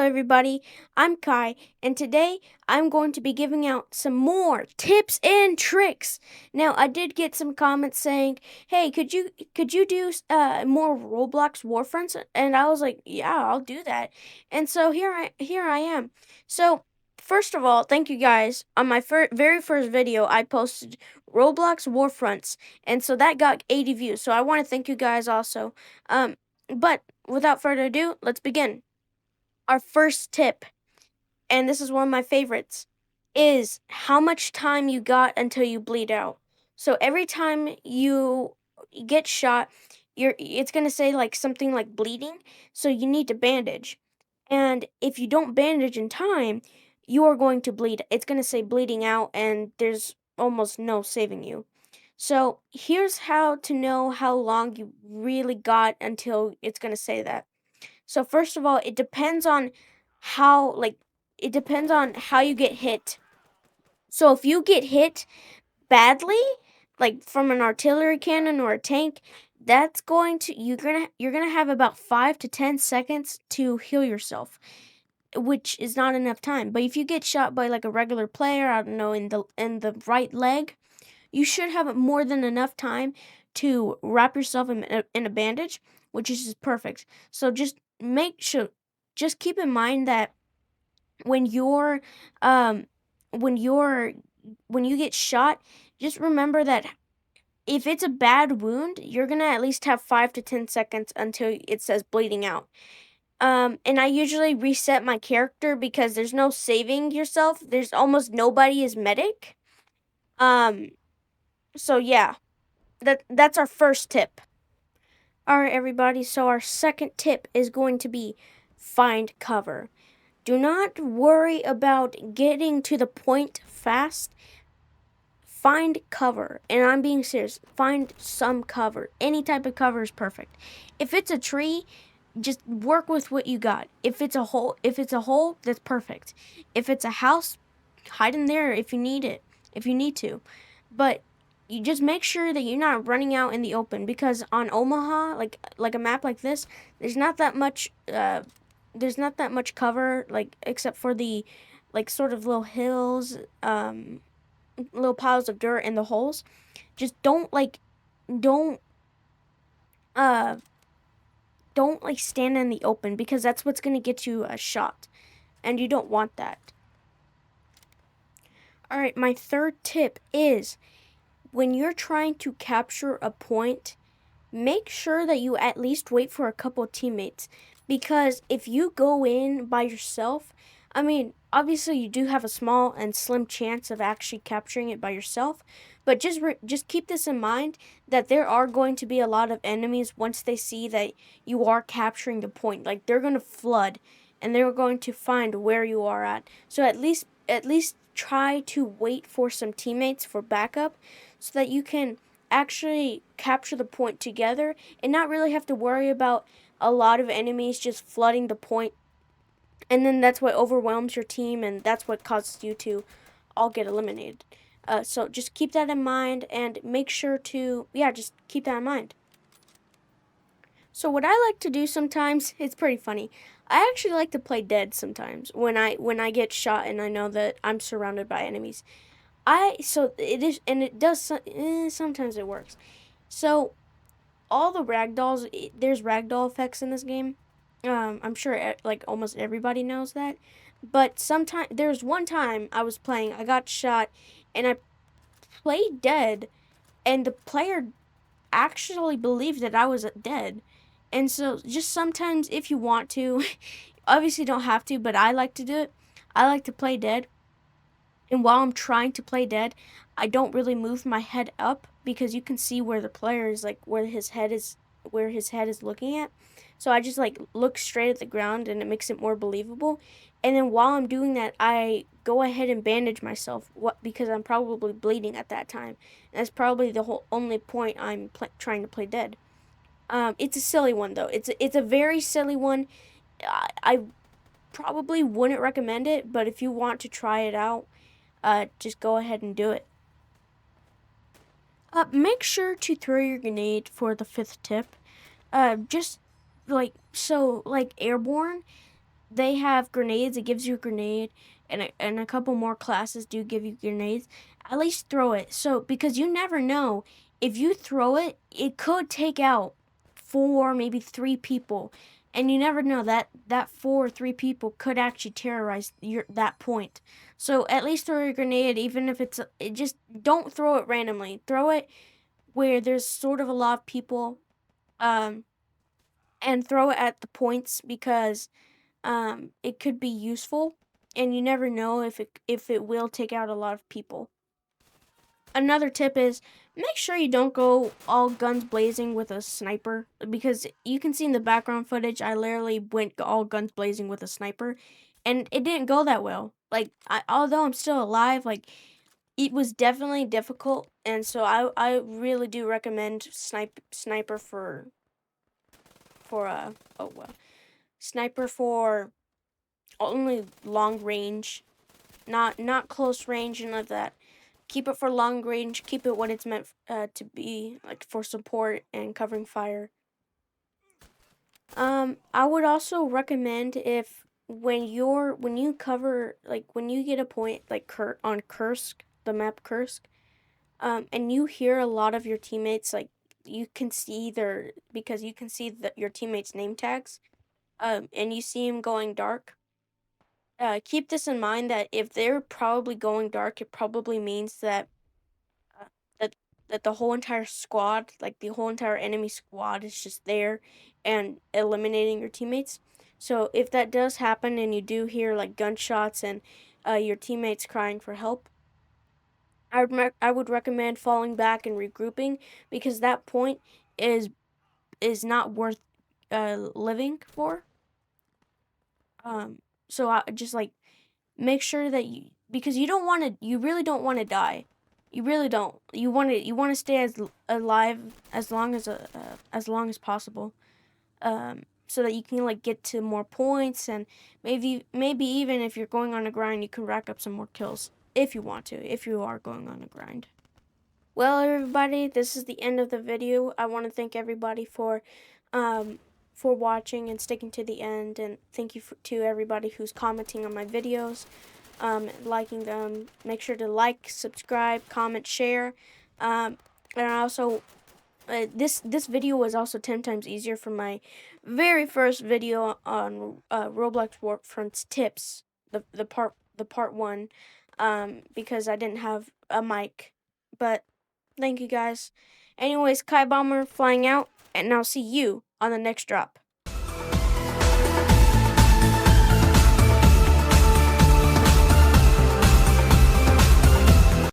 everybody. I'm Kai, and today I'm going to be giving out some more tips and tricks. Now, I did get some comments saying, "Hey, could you do more Roblox WARFRONTS?" And I was like, "Yeah, I'll do that." And so here I am. So, first of all, thank you guys. On my very first video, I posted Roblox WARFRONTS, and so that got 80 views. So I want to thank you guys also. But without further ado, let's begin. Our first tip, and this is one of my favorites, is how much time you got until you bleed out. So every time you get shot, it's gonna say like something like bleeding, so you need to bandage. And if you don't bandage in time, you are going to bleed. It's gonna say bleeding out, and there's almost no saving you. So here's how to know how long you really got until it's gonna say that. So first of all, it depends on how you get hit. So if you get hit badly, like from an artillery cannon or a tank, that's going to you're gonna have about 5 to 10 seconds to heal yourself, which is not enough time. But if you get shot by like a regular player, I don't know, in the right leg, you should have more than enough time to wrap yourself in a bandage, which is just perfect. So just keep in mind that when you're um when you're when you get shot, just remember that if it's a bad wound, you're gonna at least have 5 to 10 seconds until it says bleeding out. And I usually reset my character because there's no saving yourself. There's almost nobody is medic. Um, so yeah, that's our first tip. All right, everybody. So our second tip is going to be find cover. Do not worry about getting to the point fast. Find cover, and I'm being serious. Find some cover. Any type of cover is perfect. If it's a tree, just work with what you got. If it's a hole, that's perfect. If it's a house, hide in there if you need it, if you need to. But you just make sure that you're not running out in the open, because on Omaha, like a map like this, there's not that much cover, like except for the like sort of little hills, little piles of dirt in the holes. Just don't uh don't like stand in the open, because that's what's gonna get you a shot, and you don't want that. All right, my third tip is when you're trying to capture a point, make sure that you at least wait for a couple teammates, because if you go in by yourself, I mean, obviously you do have a small and slim chance of actually capturing it by yourself, but just keep this in mind, that there are going to be a lot of enemies once they see that you are capturing the point. Like, they're going to flood, and they're going to find where you are at. So at least try to wait for some teammates for backup, so that you can actually capture the point together and not really have to worry about a lot of enemies just flooding the point. And then that's what overwhelms your team, and that's what causes you to all get eliminated. So just keep that in mind, and make sure to, just keep that in mind. So what I like to do sometimes, it's pretty funny. I actually like to play dead sometimes when I get shot and I know that I'm surrounded by enemies. So it is, and it does. Sometimes it works. So all the ragdolls, there's ragdoll effects in this game. I'm sure like almost everybody knows that. But there's one time I was playing, I got shot, and I played dead, and the player actually believed that I was dead. And so just sometimes, if you want to, obviously don't have to, but I like to do it. I like to play dead, and while I'm trying to play dead, I don't really move my head up, because you can see where the player is, like where his head is looking at. So I just like look straight at the ground, and it makes it more believable. And then while I'm doing that, I go ahead and bandage myself, because I'm probably bleeding at that time. And that's probably the only point I'm trying to play dead. It's a silly one though. It's a very silly one. I probably wouldn't recommend it, but if you want to try it out, just go ahead and do it. Make sure to throw your grenade for the fifth tip. Just like airborne. they have grenades. It gives you a grenade, and a couple more classes do give you grenades. At least throw it. So because you never know, if you throw it, it could take out 4, maybe 3 people, and you never know that 4 or 3 people could actually terrorize that point. So at least throw a grenade, even if it just don't throw it randomly. Throw it where there's sort of a lot of people, um, and throw it at the points because it could be useful, and you never know if it will take out a lot of people. Another tip is make sure you don't go all guns blazing with a sniper, because you can see in the background footage I literally went all guns blazing with a sniper, and it didn't go that well. Like although I'm still alive, like it was definitely difficult, and so I really do recommend sniper for oh well sniper for only long range, not close range and of that. Keep it for long range. Keep it when it's meant to be, like for support and covering fire. I would also recommend if when you cover, like when you get a point like on Kursk, the map Kursk, and you hear a lot of your teammates, like you can see because you can see your teammates' name tags, and you see them going dark. Keep this in mind that if they're probably going dark, it probably means uh, that the whole entire squad, like the whole entire enemy squad, is just there and eliminating your teammates. So if that does happen and you do hear like gunshots and your teammates crying for help, I would recommend falling back and regrouping, because that point is not worth living for. Um, so I just like make sure that because you really don't want to die. You really don't. You want to stay alive as long as possible. So that you can like get to more points, and maybe even if you're going on a grind, you can rack up some more kills if you want to. If you are going on a grind. Well, everybody, this is the end of the video. I want to thank everybody for watching and sticking to the end, and thank you to everybody who's commenting on my videos, liking them. Make sure to like, subscribe, comment, share, and also this video was also 10 times easier from my very first video on Roblox WARFRONTS tips, the part 1, because I didn't have a mic. But thank you guys. Anyways, Kai Bomber flying out, and I'll see you on the next drop.